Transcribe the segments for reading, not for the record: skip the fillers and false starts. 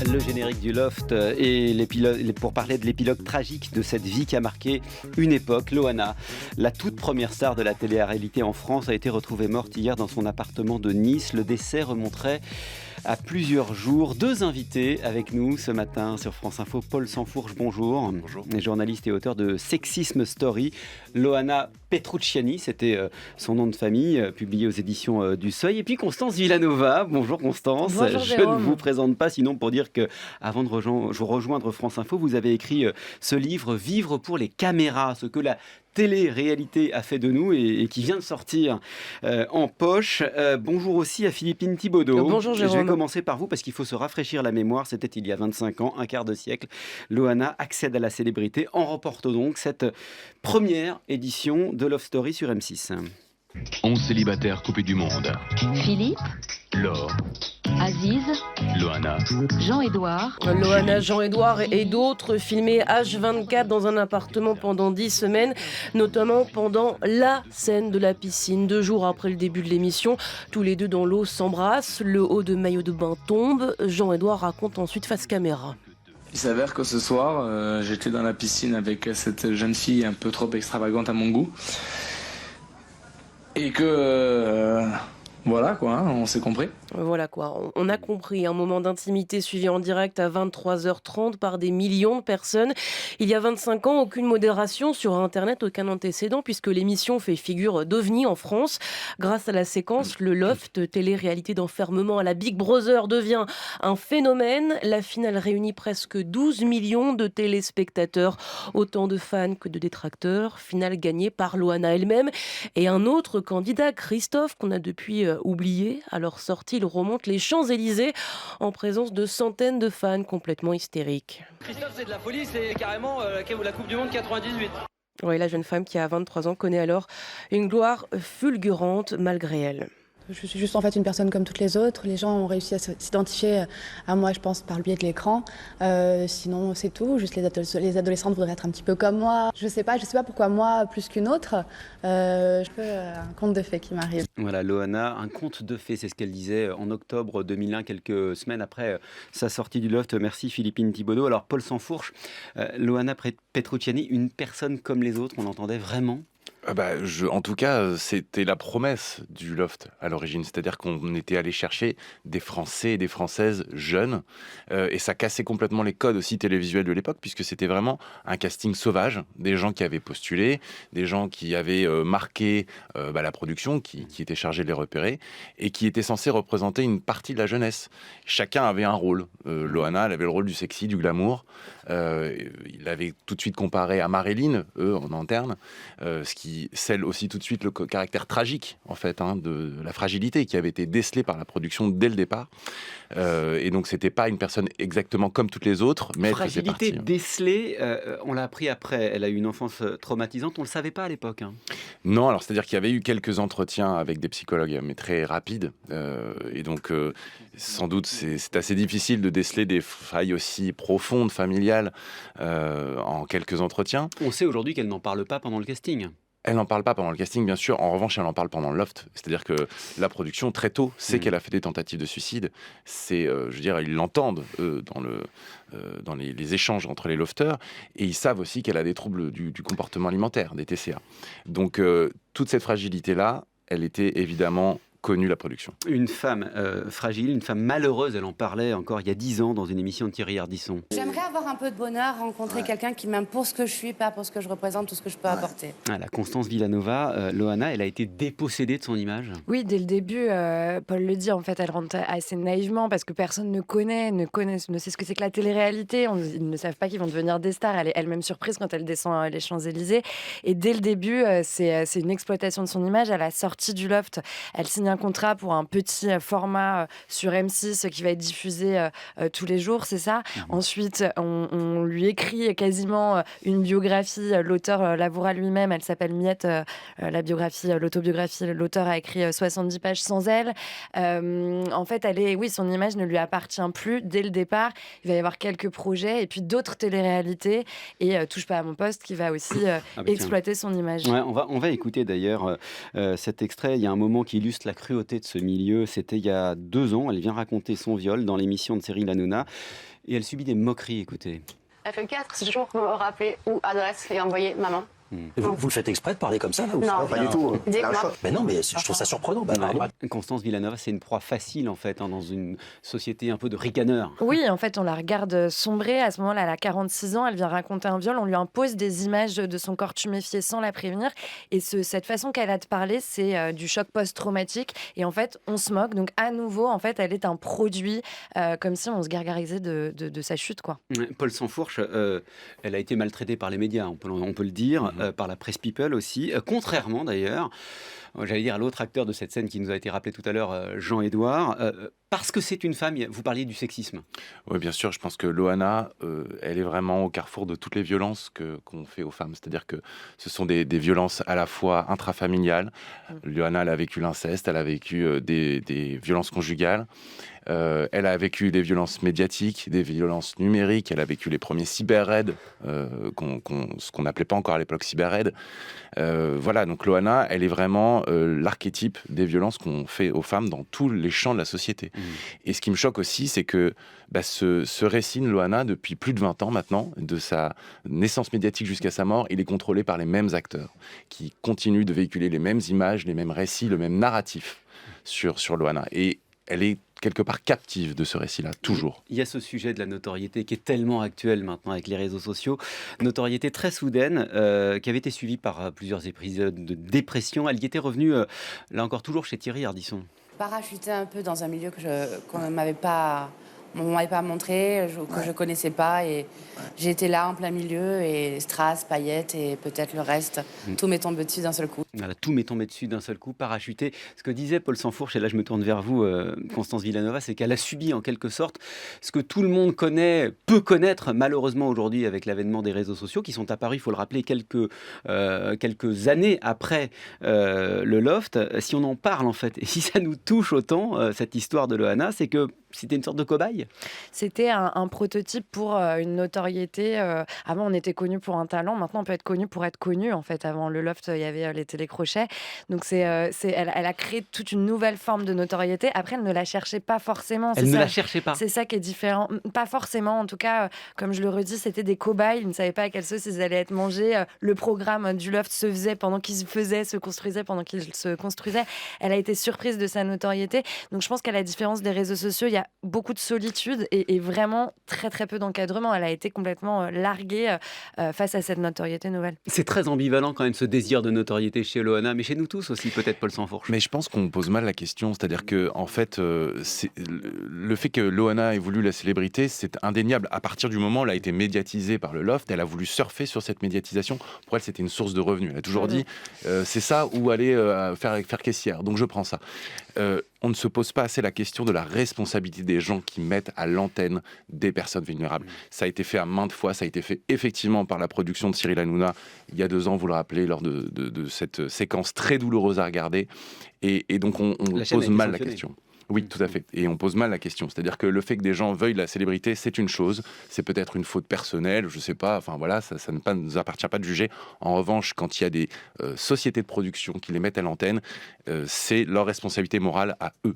Le générique du Loft pour parler de l'épilogue tragique de cette vie qui a marqué une époque. Loana, la toute première star de la télé-réalité en France, a été retrouvée morte hier dans son appartement de Nice. Le décès remonterait à plusieurs jours. Deux invités avec nous ce matin sur France Info. Paul Sanfourche, bonjour. Bonjour. Journaliste et auteur de Sexisme Story. Loana Petrucciani, c'était son nom de famille, publié aux éditions du Seuil. Et puis Constance Villanova. Bonjour Constance. Bonjour, je Jérôme. ne vous présente pas sinon pour dire que avant de rejoindre France Info, vous avez écrit ce livre Vivre pour les caméras, ce que la télé-réalité a fait de nous et qui vient de sortir en poche. Bonjour aussi à Philippine Thibaudot. Bonjour Jérôme. Je vais commencer par vous parce qu'il faut se rafraîchir la mémoire. C'était il y a 25 ans, un quart de siècle. Loana accède à la célébrité en remportant donc cette première édition de Love Story sur M6. 11 célibataires coupés du monde. Philippe, Laure, Aziz, Loana, Jean-Édouard, Loana, Jean-Édouard et d'autres filmés H24 dans un appartement pendant 10 semaines, notamment pendant la scène de la piscine. 2 jours après le début de l'émission, tous les deux dans l'eau s'embrassent, le haut de maillot de bain tombe. Jean-Édouard raconte ensuite face caméra. Il s'avère que ce soir, j'étais dans la piscine avec cette jeune fille un peu trop extravagante à mon goût. Et que... voilà quoi, hein, on s'est compris. Voilà quoi, on a compris, un moment d'intimité suivi en direct à 23h30 par des millions de personnes. Il y a 25 ans, aucune modération sur Internet, aucun antécédent, puisque l'émission fait figure d'ovni en France. Grâce à la séquence, le Loft, télé-réalité d'enfermement à la Big Brother, devient un phénomène. La finale réunit presque 12 millions de téléspectateurs, autant de fans que de détracteurs. Finale gagnée par Loana elle-même et un autre candidat, Christophe, qu'on a depuis oublié. À leur sortie, il remonte les Champs-Élysées en présence de centaines de fans complètement hystériques. Christophe, c'est de la folie, c'est carrément la Coupe du Monde 98. Oui, la jeune femme qui a 23 ans connaît alors une gloire fulgurante malgré elle. Je suis juste en fait une personne comme toutes les autres. Les gens ont réussi à s'identifier à moi, je pense, par le biais de l'écran. Sinon, c'est tout. Juste les adolescentes voudraient être un petit peu comme moi. Je sais pas pourquoi moi plus qu'une autre. Je peux un conte de fées qui m'arrive. Voilà, Loana, un conte de fées, c'est ce qu'elle disait en octobre 2001, quelques semaines après sa sortie du Loft. Merci Philippine Thibaudot. Alors Paul Sanfourche, Loana Petrucciani, une personne comme les autres, on l'entendait vraiment ? En tout cas, c'était la promesse du Loft à l'origine. C'est-à-dire qu'on était allé chercher des Français et des Françaises jeunes. Et ça cassait complètement les codes aussi télévisuels de l'époque, puisque c'était vraiment un casting sauvage. Des gens qui avaient postulé, des gens qui avaient marqué la production, qui étaient chargés de les repérer, et qui étaient censés représenter une partie de la jeunesse. Chacun avait un rôle. Loana, elle avait le rôle du sexy, du glamour. Il l'avait tout de suite comparé à Marilyn, en interne, ce qui scelle aussi tout de suite le caractère tragique en fait, de la fragilité qui avait été décelée par la production dès le départ. Et donc c'était pas une personne exactement comme toutes les autres, mais fragilité décelée, on l'a appris après. Elle a eu une enfance traumatisante, on le savait pas à l'époque. Non, alors c'est-à-dire qu'il y avait eu quelques entretiens avec des psychologues, mais très rapides. Et donc sans doute c'est assez difficile de déceler des failles aussi profondes, familiales, en quelques entretiens. On sait aujourd'hui qu'elle n'en parle pas pendant le casting. Elle n'en parle pas pendant le casting, bien sûr. En revanche, elle en parle pendant le Loft. C'est-à-dire que la production, très tôt, sait qu'elle a fait des tentatives de suicide. Ils l'entendent, dans les échanges entre les lofters. Et ils savent aussi qu'elle a des troubles du comportement alimentaire, des TCA. Donc, toute cette fragilité-là, elle était évidemment connue, la production. Une femme fragile, une femme malheureuse, elle en parlait encore il y a 10 ans dans une émission de Thierry Ardisson. J'aimerais avoir un peu de bonheur, rencontrer quelqu'un qui m'aime pour ce que je suis, pas pour ce que je représente, tout ce que je peux apporter. Voilà, Constance Villanova, Loana, elle a été dépossédée de son image. Oui, dès le début, Paul le dit, en fait, elle rentre assez naïvement parce que personne ne sait ce que c'est que la télé-réalité. Ils ne savent pas qu'ils vont devenir des stars. Elle est elle-même surprise quand elle descend les Champs-Élysées. Et dès le début, c'est une exploitation de son image. À la sortie du Loft, elle signe un contrat pour un petit format sur M6 qui va être diffusé tous les jours, c'est ça. Ensuite, on lui écrit quasiment une biographie. L'auteur l'avouera lui-même, elle s'appelle Miette, l'autobiographie. L'auteur a écrit 70 pages sans elle. En fait, son image ne lui appartient plus dès le départ. Il va y avoir quelques projets et puis d'autres téléréalités et Touche pas à mon poste qui va aussi exploiter son image. Ouais, on va écouter d'ailleurs cet extrait. Il y a un moment qui illustre la cruauté de ce milieu. C'était il y a 2 ans. Elle vient raconter son viol dans l'émission de Cyril Hanouna. Et elle subit des moqueries, écoutez. FE4, c'est toujours me rappeler où adresse et envoyer maman. Et vous le faites exprès de parler comme ça là, ou Non, pas du tout. Dites-moi. Mais non, mais je trouve ça surprenant. Constance Villanova, c'est une proie facile en fait, dans une société un peu de ricaneurs. Oui, en fait, on la regarde sombrer. À ce moment-là, elle a 46 ans, elle vient raconter un viol. On lui impose des images de son corps tuméfié sans la prévenir. Et cette façon qu'elle a de parler, c'est du choc post-traumatique. Et en fait, on se moque. Donc, à nouveau, en fait, elle est un produit, comme si on se gargarisait de sa chute, quoi. Paul Sansfourche, elle a été maltraitée par les médias, on peut le dire. Par la presse People aussi, contrairement d'ailleurs, j'allais dire à l'autre acteur de cette scène qui nous a été rappelé tout à l'heure, Jean-Édouard, parce que c'est une femme, vous parliez du sexisme. Oui, bien sûr, je pense que Loana, elle est vraiment au carrefour de toutes les violences qu'on fait aux femmes. C'est-à-dire que ce sont des violences à la fois intrafamiliales. Loana, elle a vécu l'inceste, elle a vécu des violences conjugales. Elle a vécu des violences médiatiques, des violences numériques. Elle a vécu les premiers cyber-raids, ce qu'on n'appelait pas encore à l'époque cyber-raids. Voilà, donc Loana, elle est vraiment l'archétype des violences qu'on fait aux femmes dans tous les champs de la société. Et ce qui me choque aussi, c'est que ce récit de Loana, depuis plus de 20 ans maintenant, de sa naissance médiatique jusqu'à sa mort, il est contrôlé par les mêmes acteurs qui continuent de véhiculer les mêmes images, les mêmes récits, le même narratif sur Loana. Et elle est quelque part captive de ce récit-là, toujours. Il y a ce sujet de la notoriété qui est tellement actuel maintenant avec les réseaux sociaux. Notoriété très soudaine, qui avait été suivie par plusieurs épisodes de dépression. Elle y était revenue, là encore, toujours chez Thierry Ardisson. Parachuter un peu dans un milieu qu'on ne m'avait pas montré, que je connaissais pas, et j'étais là en plein milieu, et strass, paillettes et peut-être le reste, tout m'est tombé dessus d'un seul coup. Voilà, tout m'est tombé dessus d'un seul coup, parachuté. Ce que disait Paul Sansfourche, et là je me tourne vers vous, Constance Villanova, c'est qu'elle a subi en quelque sorte ce que tout le monde peut connaître malheureusement aujourd'hui avec l'avènement des réseaux sociaux qui sont apparus, il faut le rappeler, quelques années après le Loft. Si on en parle en fait, et si ça nous touche autant, cette histoire de Loana, c'est que c'était une sorte de cobaye. C'était un prototype pour une notoriété. Avant, on était connu pour un talent. Maintenant, on peut être connu pour être connu. En fait, avant le Loft, il y avait les télécrochets. Donc, elle a créé toute une nouvelle forme de notoriété. Après, elle ne la cherchait pas forcément. La cherchait pas. C'est ça qui est différent. Pas forcément. En tout cas, comme je le redis, c'était des cobayes. Ils ne savaient pas à quelle sauce ils allaient être mangés. Le programme du Loft se faisait pendant qu'il se construisait pendant qu'il se construisait. Elle a été surprise de sa notoriété. Donc, je pense qu'à la différence des réseaux sociaux, il y a beaucoup de solitude et vraiment très très peu d'encadrement. Elle a été complètement larguée face à cette notoriété nouvelle. C'est très ambivalent quand même ce désir de notoriété chez Loana, mais chez nous tous aussi peut-être, Paul Sansfourche. Mais je pense qu'on pose mal la question, c'est-à-dire que en fait, le fait que Loana ait voulu la célébrité, c'est indéniable. À partir du moment où elle a été médiatisée par le Loft, elle a voulu surfer sur cette médiatisation. Pour elle, c'était une source de revenus. Elle a toujours dit, c'est ça ou aller faire caissière. Donc je prends ça. On ne se pose pas assez la question de la responsabilité des gens qui mettent à l'antenne des personnes vulnérables. Ça a été fait à maintes fois, ça a été fait effectivement par la production de Cyril Hanouna il y a 2 ans, vous le rappelez, lors de cette séquence très douloureuse à regarder. Et donc on pose mal la question. Oui, tout à fait. Et on pose mal la question. C'est-à-dire que le fait que des gens veuillent la célébrité, c'est une chose. C'est peut-être une faute personnelle, je ne sais pas. Enfin voilà, ça ne nous appartient pas de juger. En revanche, quand il y a des sociétés de production qui les mettent à l'antenne, c'est leur responsabilité morale à eux.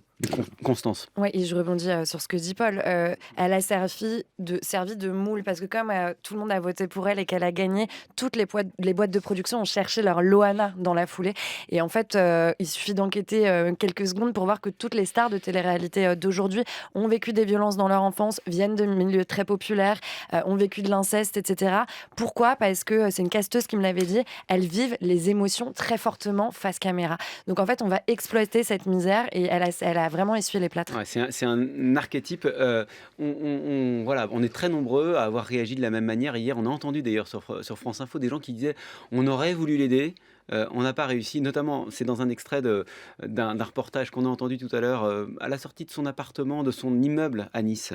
Constance. Oui, et je rebondis sur ce que dit Paul. Elle a servi de moule parce que comme tout le monde a voté pour elle et qu'elle a gagné, toutes les boîtes de production ont cherché leur Loana dans la foulée. Et en fait, il suffit d'enquêter quelques secondes pour voir que toutes les stars de télé-réalité d'aujourd'hui ont vécu des violences dans leur enfance, viennent de milieux très populaires, ont vécu de l'inceste, etc. Pourquoi ? Parce que c'est une casteuse qui me l'avait dit, elles vivent les émotions très fortement face caméra. Donc en fait, on va exploiter cette misère et elle a vraiment essuyé les plâtres. Ouais, c'est un archétype. On est très nombreux à avoir réagi de la même manière. Hier, on a entendu d'ailleurs sur France Info des gens qui disaient on aurait voulu l'aider. On n'a pas réussi, notamment, c'est dans un extrait d'un reportage qu'on a entendu tout à l'heure, à la sortie de son appartement, de son immeuble à Nice.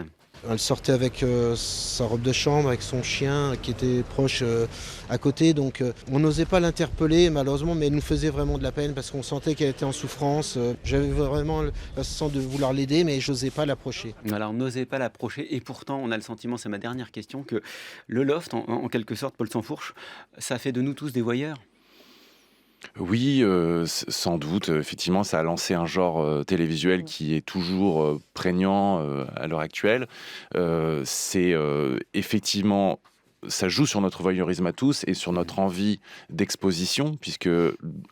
Elle sortait avec sa robe de chambre, avec son chien qui était proche à côté, donc on n'osait pas l'interpeller malheureusement, mais elle nous faisait vraiment de la peine parce qu'on sentait qu'elle était en souffrance. J'avais vraiment le sens de vouloir l'aider, mais je n'osais pas l'approcher. Voilà, on n'osait pas l'approcher et pourtant on a le sentiment, c'est ma dernière question, que le Loft, en quelque sorte, Paul Sansfourche, ça fait de nous tous des voyeurs. Oui, sans doute. Effectivement, ça a lancé un genre télévisuel qui est toujours prégnant à l'heure actuelle. C'est effectivement... Ça joue sur notre voyeurisme à tous et sur notre envie d'exposition, puisque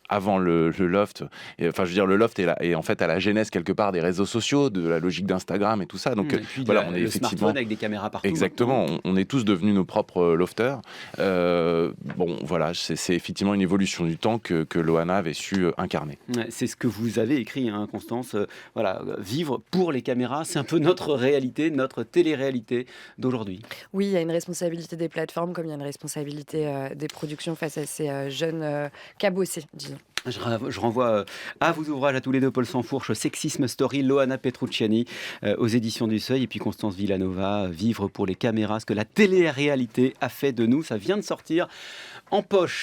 avant le loft, le loft est en fait à la genèse quelque part des réseaux sociaux, de la logique d'Instagram et tout ça. Donc voilà, on est effectivement smartphone avec des caméras partout. Exactement, on est tous devenus nos propres lofters. C'est effectivement une évolution du temps que Loana avait su incarner. C'est ce que vous avez écrit, hein, Constance. Vivre pour les caméras, c'est un peu notre réalité, notre télé-réalité d'aujourd'hui. Oui, il y a une responsabilité des plateformes comme il y a une responsabilité des productions face à ces jeunes cabossés, disons. Je renvoie à vos ouvrages à tous les deux, Paul Sansfourche, Sexisme Story, Loana Petrucciani, aux éditions du Seuil, et puis Constance Villanova, Vivre pour les caméras, ce que la télé-réalité a fait de nous. Ça vient de sortir en poche.